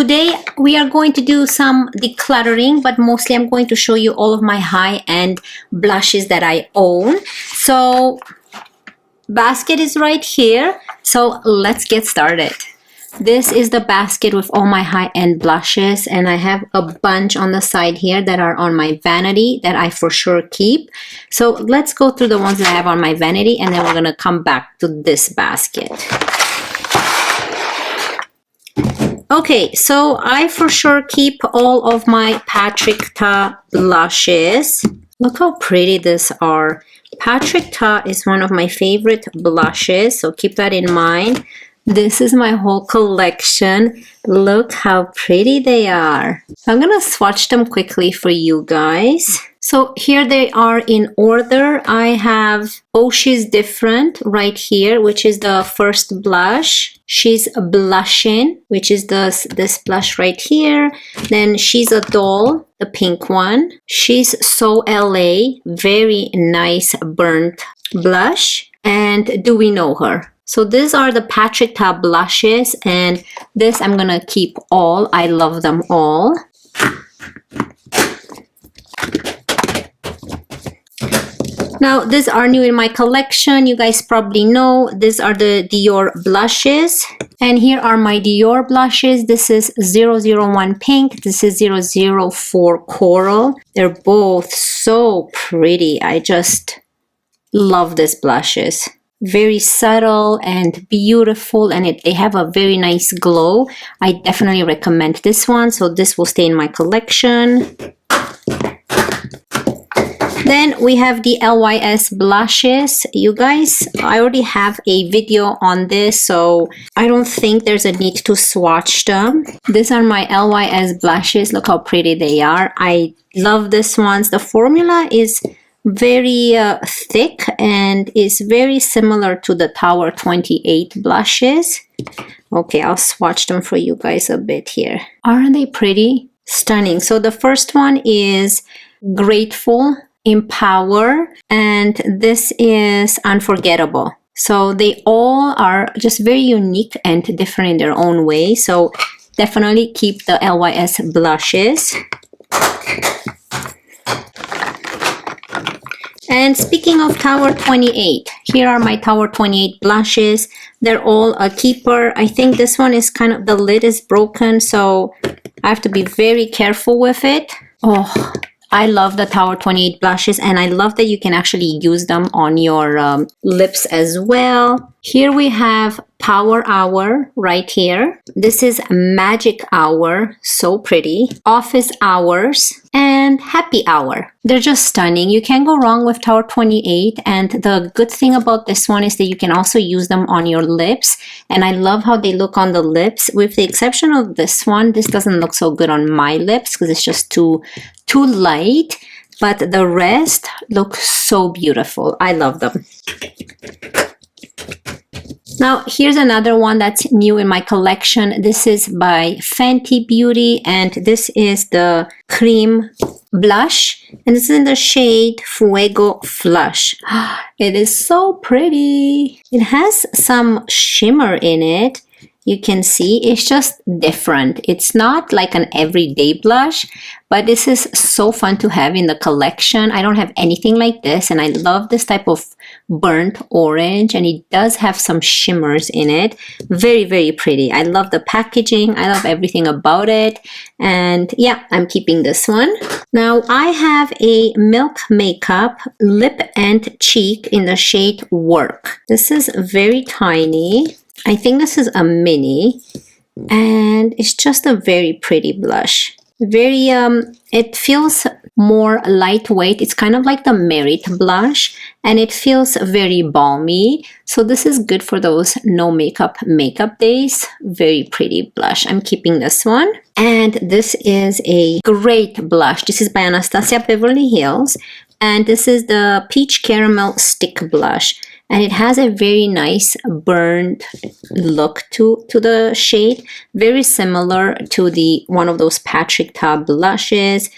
today we are going to do some decluttering, but mostly I'm going to show you all of my high-end blushes that I own. So basket is right here, so let's get started. This is the basket with all my high-end blushes, and I have a bunch on the side here that are on my vanity that I for sure keep. So let's go through the ones that I have on my vanity, and then we're gonna come back to this basket. Okay, so I for sure keep all of my Patrick Ta blushes. Look how pretty these are. Patrick Ta is one of my favorite blushes, so keep that in mind. This is my whole collection. Look how pretty they are. I'm gonna swatch them quickly for you guys. So here they are in order. I have Oh She's Different right here, which is the first blush. She's Blushing, which is this blush right here. Then She's a Doll, the pink one. She's So LA, very nice burnt blush. And Do We Know Her? So these are the Patrick Ta blushes, and this I'm gonna keep all. I love them all. Now, these are new in my collection. You guys probably know these are the Dior blushes. And here are my Dior blushes. This is 001 Pink. This is 004 Coral. They're both so pretty. I just love these blushes. Very subtle and beautiful, and they have a very nice glow. I definitely recommend this one, so this will stay in my collection. Then we have the LYS blushes. You guys, I already have a video on this, so I don't think there's a need to swatch them. These are my LYS blushes. Look how pretty they are. I love this ones. The formula is very thick and is very similar to the Tower 28 blushes. Okay, I'll swatch them for you guys a bit here. Aren't they pretty? Stunning. So the first one is Grateful, Empower, and this is Unforgettable. So they all are just very unique and different in their own way. So definitely keep the LYS blushes. And speaking of Tower 28, here are my Tower 28 blushes. They're all a keeper. I think this one is kind of, the lid is broken, so I have to be very careful with it. Oh, I love the Tower 28 blushes, and I love that you can actually use them on your lips as well. Here we have Power Hour right here. This is Magic Hour, so pretty. Office Hours and Happy Hour. They're just stunning. You can't go wrong with Tower 28, and the good thing about this one is that you can also use them on your lips, and I love how they look on the lips. With the exception of this one, this doesn't look so good on my lips because it's just too light, but the rest look so beautiful. I love them. Now, here's another one that's new in my collection. This is by Fenty Beauty, and this is the cream blush, and this is in the shade Fuego Flush. It is so pretty. It has some shimmer in it. You can see it's just different. It's not like an everyday blush, but this is so fun to have in the collection. I don't have anything like this, and I love this type of burnt orange, and it does have some shimmers in it. Very, very pretty. I love the packaging. I love everything about it. And yeah, I'm keeping this one. Now, I have a Milk Makeup Lip and Cheek in the shade Work. This is very tiny. I think this is a mini, and it's just a very pretty blush. Very, it feels more lightweight. It's kind of like the Merit blush, and it feels very balmy. So this is good for those no makeup days. Very pretty blush. I'm keeping this one. And this is a great blush. This is by Anastasia Beverly Hills, and this is the Peach Caramel Stick Blush. And it has a very nice burnt look to the shade. Very similar to one of those Patrick Ta blushes.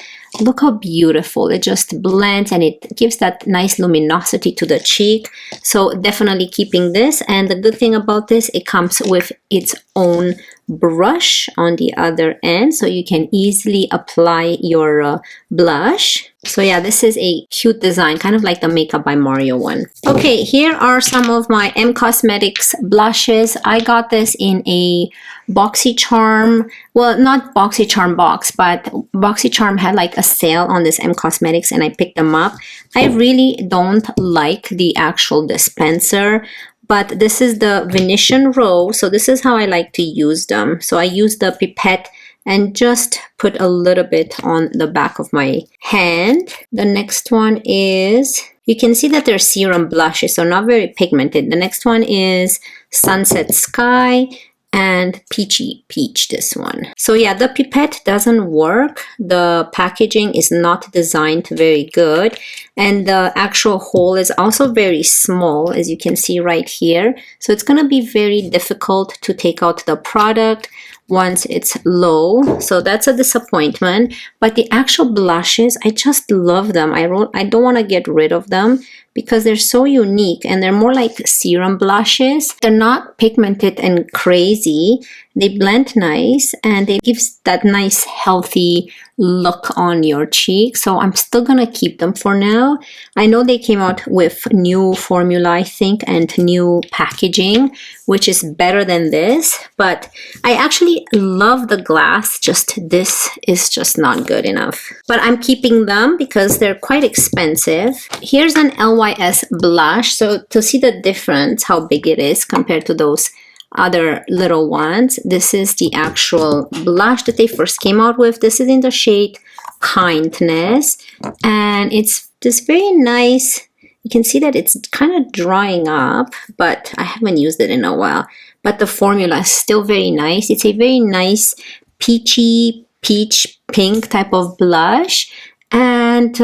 Look how beautiful. It just blends and it gives that nice luminosity to the cheek. So definitely keeping this. And the good thing about this, it comes with its own brush on the other end, so you can easily apply your blush. So yeah, this is a cute design, kind of like the Makeup by Mario one. Okay, here are some of my M Cosmetics blushes. I got this in a Boxycharm, well, not Boxycharm box, but Boxycharm had like a sale on this M Cosmetics and I picked them up. I really don't like the actual dispenser, but this is the Venetian Rose, so this is how I like to use them. So I use the pipette and just put a little bit on the back of my hand. The next one is, you can see that they're serum blushes, so not very pigmented. The next one is Sunset Sky and Peachy Peach, this one. So yeah, the pipette doesn't work. The packaging is not designed very good. And the actual hole is also very small, as you can see right here. So it's gonna be very difficult to take out the product once it's low. So that's a disappointment. But the actual blushes, I just love them. I don't wanna get rid of them because they're so unique and they're more like serum blushes. They're not pigmented and crazy. They blend nice and it gives that nice healthy look on your cheek. So I'm still gonna keep them for now. I know they came out with new formula, I think, and new packaging, which is better than this. But I actually love the glass, just this is just not good enough. But I'm keeping them because they're quite expensive. Here's an LYS blush. So to see the difference, how big it is compared to those other little ones, this is the actual blush that they first came out with. This is in the shade Kindness, and it's this very nice. You can see that it's kind of drying up, but I haven't used it in a while. But the formula is still very nice. It's a very nice peachy peach pink type of blush, and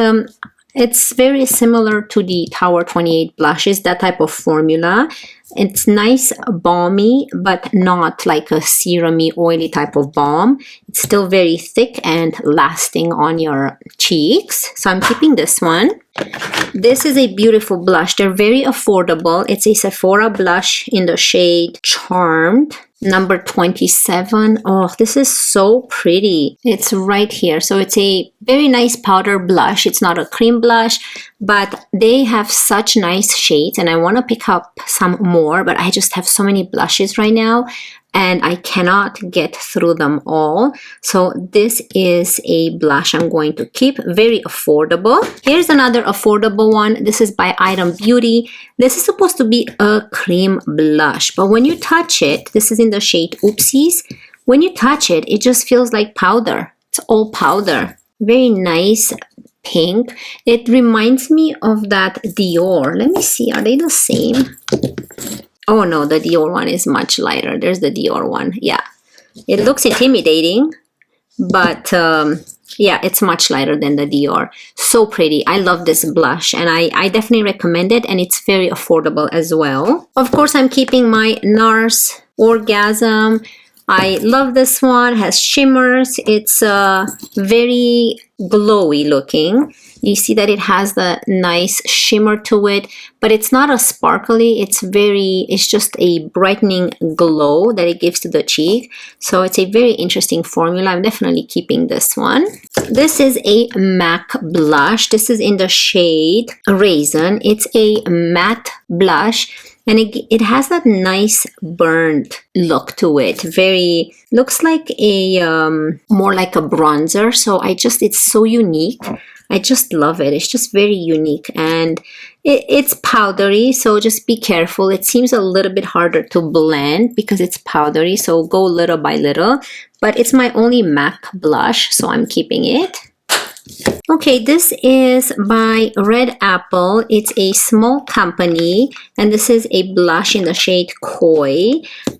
it's very similar to the Tower 28 blushes, that type of formula. It's nice, balmy, but not like a serum-y, oily type of balm. It's still very thick and lasting on your cheeks. So I'm keeping this one. This is a beautiful blush. They're very affordable. It's a Sephora blush in the shade Charmed, number 27. Oh, this is so pretty. It's right here. So it's a very nice powder blush. It's not a cream blush, but they have such nice shades and I want to pick up some more, but I just have so many blushes right now and I cannot get through them all. So this is a blush I'm going to keep. Very affordable. Here's another affordable one. This is by Item Beauty. This is supposed to be a cream blush, but when you touch it, this is in the shade Oopsies. When you touch it, it just feels like powder. It's all powder. Very nice pink. It reminds me of that Dior. Let me see, are they the same? Oh no, the Dior one is much lighter. There's the Dior one. Yeah, it looks intimidating, but yeah, it's much lighter than the Dior. So pretty. I love this blush and I definitely recommend it, and it's very affordable as well. Of course, I'm keeping my NARS Orgasm. I love this one. It has shimmers. It's very glowy looking. You see that it has the nice shimmer to it, but it's not a sparkly. It's just a brightening glow that it gives to the cheek. So it's a very interesting formula. I'm definitely keeping this one. This is a MAC blush. This is in the shade Raisin. It's a matte blush. And it has that nice burnt look to it. Very, looks like a, more like a bronzer. So it's so unique. I just love it. It's just very unique. And it's powdery, so just be careful. It seems a little bit harder to blend because it's powdery. So go little by little. But it's my only MAC blush, so I'm keeping it. Okay, this is by Red Apple. It's a small company, and this is a blush in the shade Koi.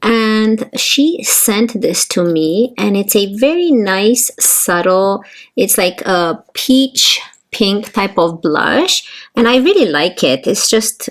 And she sent this to me, and it's a very nice, subtle, it's like a peach pink type of blush, and I really like it. It's just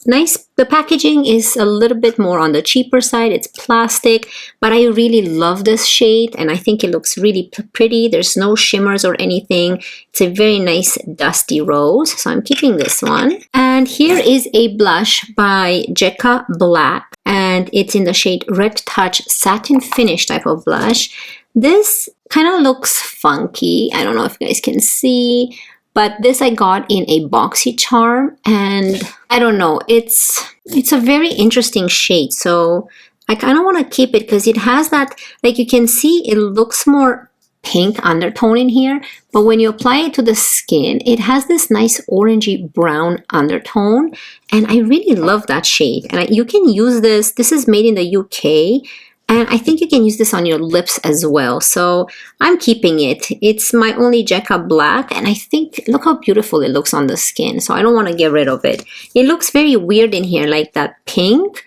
nice. The packaging is a little bit more on the cheaper side. It's plastic, but I really love this shade, and I think it looks really pretty. There's no shimmers or anything. It's a very nice dusty rose, so I'm keeping this one. And here is a blush by Jekka Black, and it's in the shade Red Touch Satin Finish type of blush. This kind of looks funky. I don't know if you guys can see, but this I got in a Boxycharm, and I don't know, it's a very interesting shade. So I kind of want to keep it because it has that, like you can see, it looks more pink undertone in here, but when you apply it to the skin, it has this nice orangey brown undertone, and I really love that shade. And you can use this. This is made in the UK. And I think you can use this on your lips as well. So I'm keeping it. It's my only Jekka Black. And I think, look how beautiful it looks on the skin. So I don't want to get rid of it. It looks very weird in here, like that pink.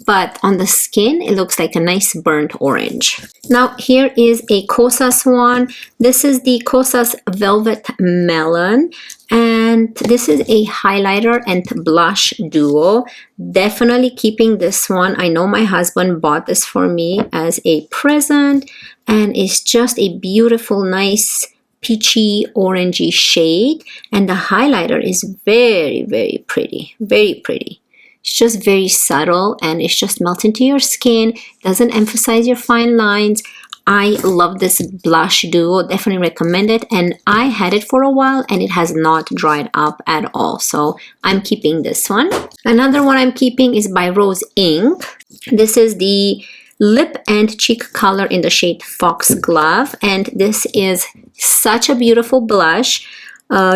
But on the skin, it looks like a nice burnt orange. Now, here is a Kosas one. This is the Kosas Velvet Melon. And this is a highlighter and blush duo. Definitely keeping this one. I know my husband bought this for me as a present. And it's just a beautiful, nice, peachy, orangey shade. And the highlighter is very, very pretty. Very pretty. It's just very subtle, and it's just melts into your skin, doesn't emphasize your fine lines. I love this blush duo, definitely recommend it, and I had it for a while and it has not dried up at all, so I'm keeping this one. Another one I'm keeping is by Rose Inc. This is the lip and cheek color in the shade Foxglove, and this is such a beautiful blush.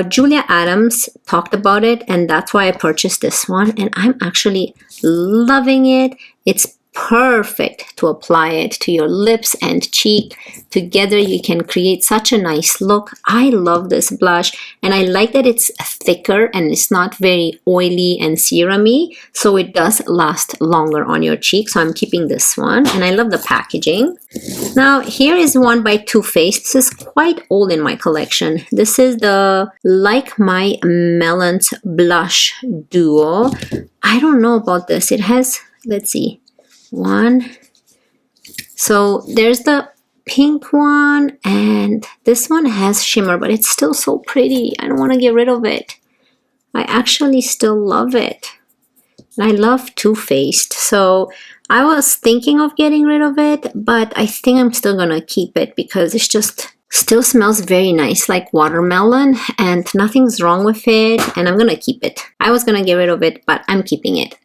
Julia Adams talked about it, and that's why I purchased this one, and I'm actually loving it. It's perfect to apply it to your lips and cheek. Together you can create such a nice look. I love this blush, and I like that it's thicker and it's not very oily and serumy, so it does last longer on your cheek. So I'm keeping this one, and I love the packaging. Now here is one by Too Faced. This is quite old in my collection. This is the Like My Melons blush duo. I don't know about this. It has, let's see, one. So there's the pink one, and this one has shimmer, but it's still so pretty. I don't want to get rid of it. I actually still love it. And I love Too Faced. So I was thinking of getting rid of it, but I think I'm still gonna keep it because it's just still smells very nice, like watermelon, and nothing's wrong with it, and I'm gonna keep it. I was gonna get rid of it, but I'm keeping it.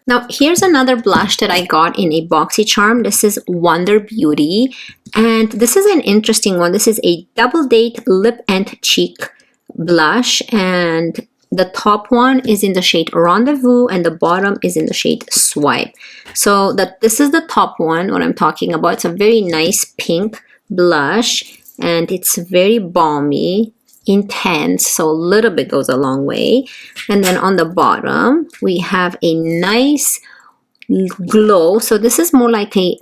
Now, here's another blush that I got in a Boxycharm. This is Wonder Beauty, and this is an interesting one. This is a Double Date Lip and Cheek blush, and the top one is in the shade Rendezvous, and the bottom is in the shade Swipe. So this is the top one, what I'm talking about. It's a very nice pink blush, and it's very balmy, intense, so a little bit goes a long way. And then on the bottom we have a nice glow. So this is more like a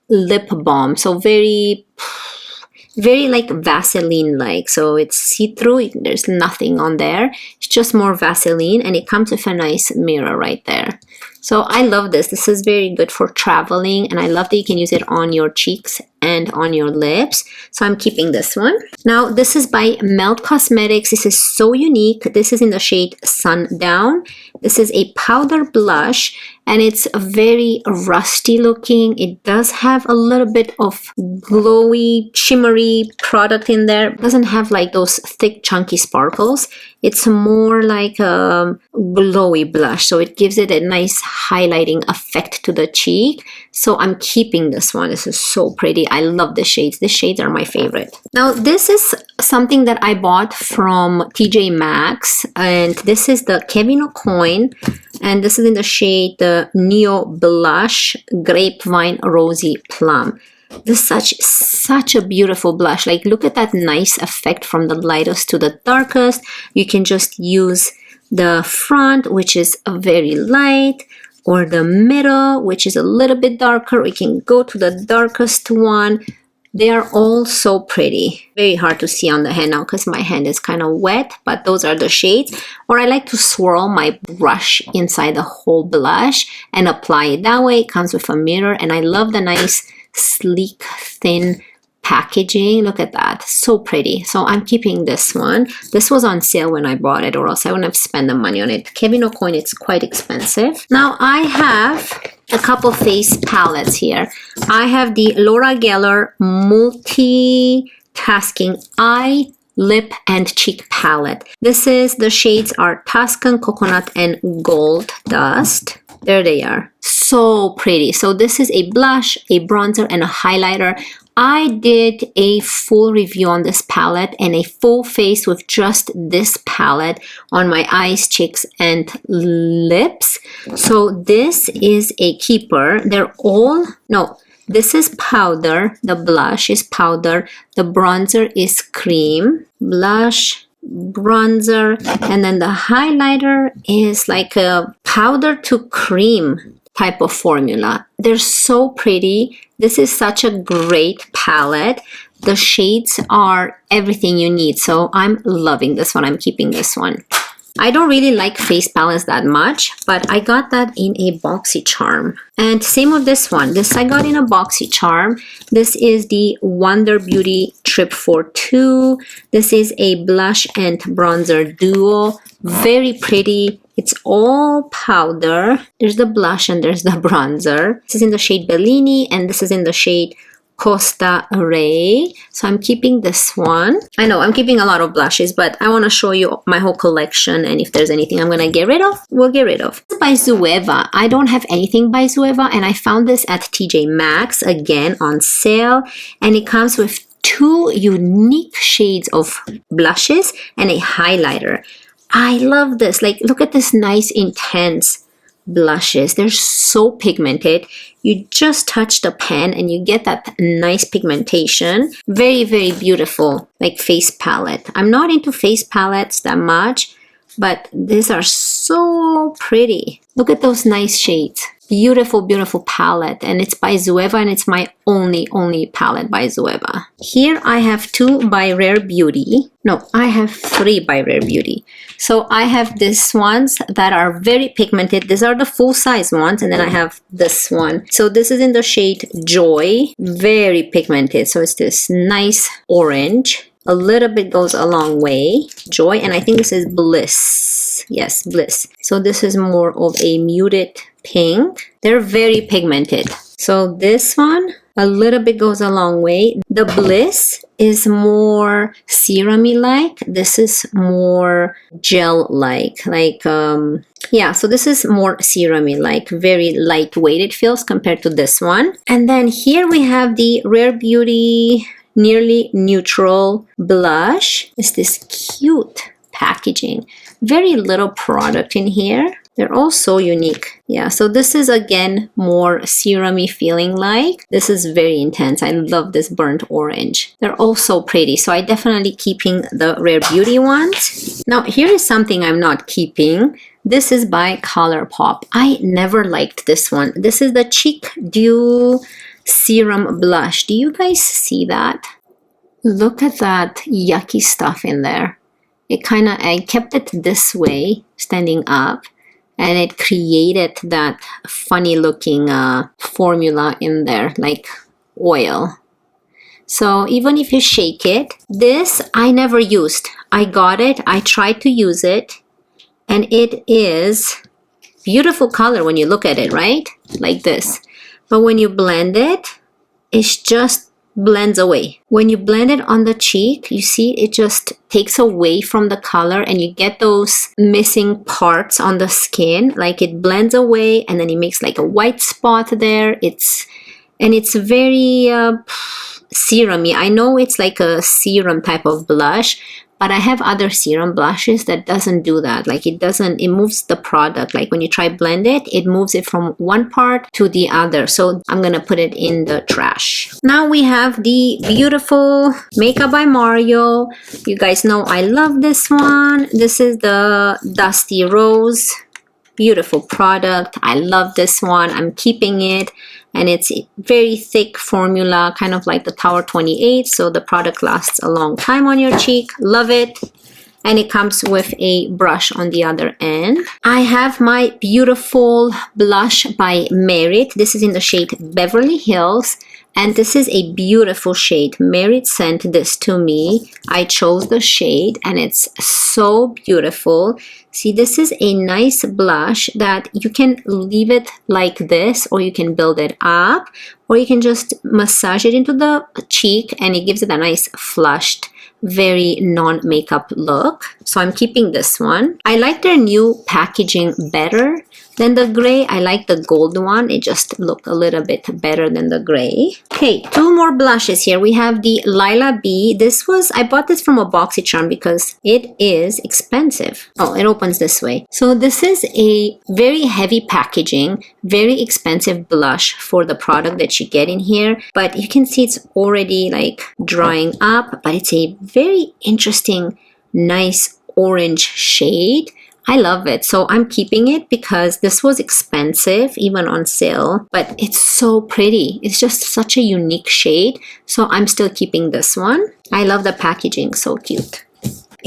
lip balm, so very like Vaseline like. So it's see-through, there's nothing on there, it's just more Vaseline, and it comes with a nice mirror right there. So I love this. This is very good for traveling, and I love that you can use it on your cheeks and on your lips. So I'm keeping this one. Now this is by Melt Cosmetics. This is so unique. This is in the shade Sundown. This is a powder blush, and it's a very rusty looking. It does have a little bit of glowy, shimmery product in there. It doesn't have like those thick, chunky sparkles. It's more like a glowy blush, so it gives it a nice highlighting effect to the cheek. So I'm keeping this one. This is so pretty. I love the shades. The shades are my favorite. Now this is something that I bought from TJ Maxx, and this is the Kevyn Aucoin, and this is in the shade the Neo Blush Grapevine Rosy Plum. This is such a beautiful blush. Like, look at that nice effect from the lightest to the darkest. You can just use the front, which is a very light, or the middle, which is a little bit darker. We can go to the darkest one. They are all so pretty. Very hard to see on the hand now because my hand is kind of wet, but those are the shades. Or I like to swirl my brush inside the whole blush and apply it. That way it comes with a mirror, and I love the nice, sleek, thin packaging. Look at that, so pretty. So I'm keeping this one. This was on sale when I bought it, or else I wouldn't have spent the money on it. Kevin O'Coin, it's quite expensive. Now I have a couple face palettes here. I have the Laura Geller Multitasking Eye, Lip and Cheek Palette. The shades are Tuscan, Coconut, and Gold Dust. There they are. So pretty. So this is a blush, a bronzer, and a highlighter. I did a full review on this palette and a full face with just this palette on my eyes, cheeks, and lips. So this is a keeper. This is powder. The blush is powder. The bronzer is cream. Blush, bronzer, and then the highlighter is like a powder to cream type of formula. They're so pretty. This is such a great palette. The shades are everything you need. So I'm loving this one. I'm keeping this one. I don't really like face palettes that much, but I got that in a Boxycharm. And same with this one. This I got in a Boxycharm. This is the Wonder Beauty Trip 4-2. This is a blush and bronzer duo. Very pretty. It's all powder. There's the blush and there's the bronzer. This is in the shade Bellini and this is in the shade Costa Ray. So I'm keeping this one. I know I'm keeping a lot of blushes, but I want to show you my whole collection, and if there's anything I'm going to get rid of, we'll get rid of. This is by Zoeva. I don't have anything by Zoeva, and I found this at TJ Maxx, again on sale, and it comes with 2 unique shades of blushes and a highlighter. I love this. Like, look at this nice, intense blushes. They're so pigmented. You just touch the pen and you get that nice pigmentation. Very, very beautiful, like face palette. I'm not into face palettes that much, but these are so pretty. Look at those nice shades. Beautiful, beautiful palette, and it's by Zoeva, and it's my only palette by Zoeva. Here I have 2 by Rare Beauty. No, I have 3 by Rare Beauty. So I have these ones that are very pigmented. These are the full size ones, and then I have this one. So this is in the shade Joy, very pigmented. So it's this nice orange. A little bit goes a long way. Joy, and I think this is Bliss. Yes, Bliss. So this is more of a muted pink. They're very pigmented. So this one, a little bit goes a long way. The Bliss is more serum-y like. This is more gel-like. Yeah, so this is more serum-y like. Very lightweight it feels compared to this one. And then here we have the Rare Beauty Nearly Neutral Blush. It's this cute packaging. Very little product in here. They're all so unique. Yeah, so this is again more serum-y feeling like. This is very intense. I love this burnt orange. They're all so pretty. So I definitely keeping the Rare Beauty ones. Now here is something I'm not keeping. This is by ColourPop. I never liked this one. This is the Cheek Dew Serum Blush. Do you guys see that? Look at that yucky stuff in there. I kept it this way, standing up, and it created that funny looking formula in there, like oil. So even if you shake it, this I never used. I got it, I tried to use it, and it is beautiful color when you look at it, right? Like this. But when you blend it, it just blends away. When you blend it on the cheek, you see it just takes away from the color and you get those missing parts on the skin. Like it blends away and then it makes like a white spot there. It's very serum-y. I know it's like a serum type of blush, but I have other serum blushes that doesn't do that. Like it moves the product. Like when you try blend it, it moves it from one part to the other. So I'm gonna put it in the trash. Now we have the beautiful Makeup by Mario. You guys know I love this one. This is the Dusty Rose. Beautiful product. I love this one. I'm keeping it. and it's a very thick formula, kind of like the Tower 28, so the product lasts a long time on your cheek. Love it. And it comes with a brush on the other end. I have my beautiful blush by Merit. This is in the shade Beverly Hills. And this is a beautiful shade. Merit sent this to me. I chose the shade and it's so beautiful. See, this is a nice blush that you can leave it like this, or you can build it up, or you can just massage it into the cheek and it gives it a nice flushed, very non-makeup look. So I'm keeping this one. I like their new packaging better than the gray. I like the gold one. It just looked a little bit better than the gray. Okay, two more blushes here. We have the Lila B. I bought this from a Boxycharm because it is expensive. Oh, it opens this way. So this is a very heavy packaging, very expensive blush for the product that you get in here. But you can see it's already like drying up, but it's a very interesting, nice orange shade. I love it. So I'm keeping it because this was expensive, even on sale, but it's so pretty. It's just such a unique shade. So I'm still keeping this one. I love the packaging, so cute.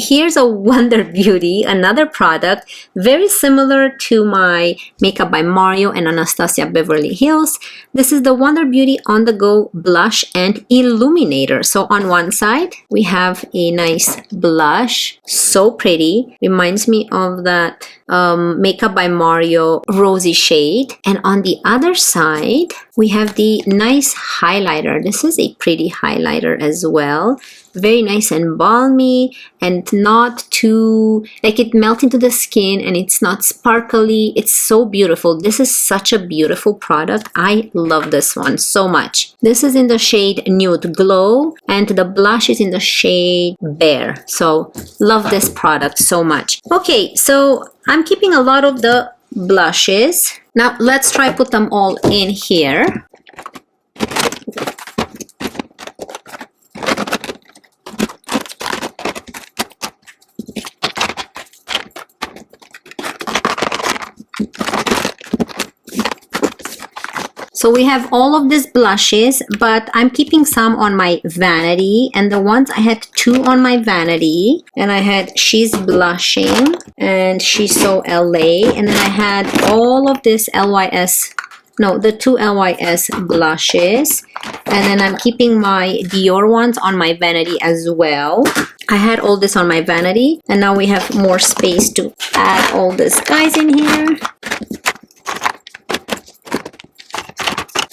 Here's a Wonder Beauty, another product, very similar to my Makeup by Mario and Anastasia Beverly Hills. This is the Wonder Beauty On The Go Blush and Illuminator. So on one side, we have a nice blush, so pretty. Reminds me of that Makeup by Mario rosy shade. And on the other side, we have the nice highlighter. This is a pretty highlighter as well. Very nice and balmy and not too, like it melts into the skin and it's not sparkly. It's so beautiful. This is such a beautiful product. I love this one so much. This is in the shade Nude Glow and the blush is in the shade Bare. So love this product so much. Okay, so I'm keeping a lot of the blushes. Now let's try put them all in here. So we have all of these blushes, but I'm keeping some on my vanity, and the ones I had two on my vanity, and I had She's Blushing and She's So LA, and then I had all of this the two LYS blushes, and then I'm keeping my Dior ones on my vanity as well. I had all this on my vanity, and now we have more space to add all these guys in here.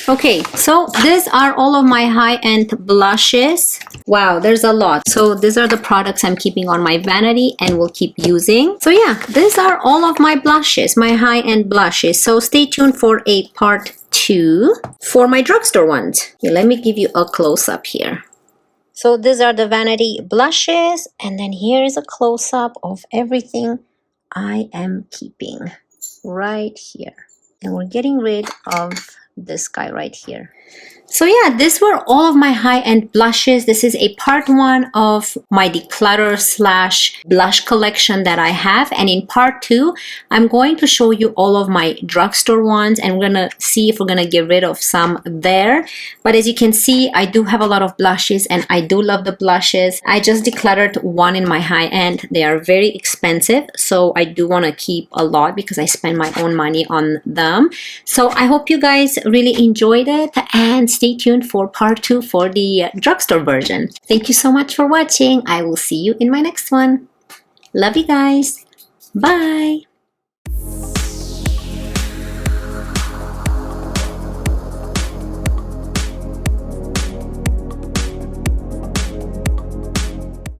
Okay, so these are all of my high-end blushes. Wow, there's a lot. So these are the products I'm keeping on my vanity and will keep using. So yeah, these are all of my blushes, my high-end blushes. So stay tuned for a part 2 for my drugstore ones. Okay, let me give you a close-up here. So these are the vanity blushes, and then here is a close-up of everything I am keeping right here. And we're getting rid of this guy right here. So yeah, these were all of my high-end blushes. This is a part 1 of my declutter / blush collection that I have. And in part 2, I'm going to show you all of my drugstore ones, and we're gonna see if we're gonna get rid of some there. But as you can see, I do have a lot of blushes and I do love the blushes. I just decluttered one in my high-end. They are very expensive, so I do want to keep a lot because I spend my own money on them. So I hope you guys really enjoyed it, and stay tuned for part 2 for the drugstore version. Thank you so much for watching. I will see you in my next one. Love you guys. Bye.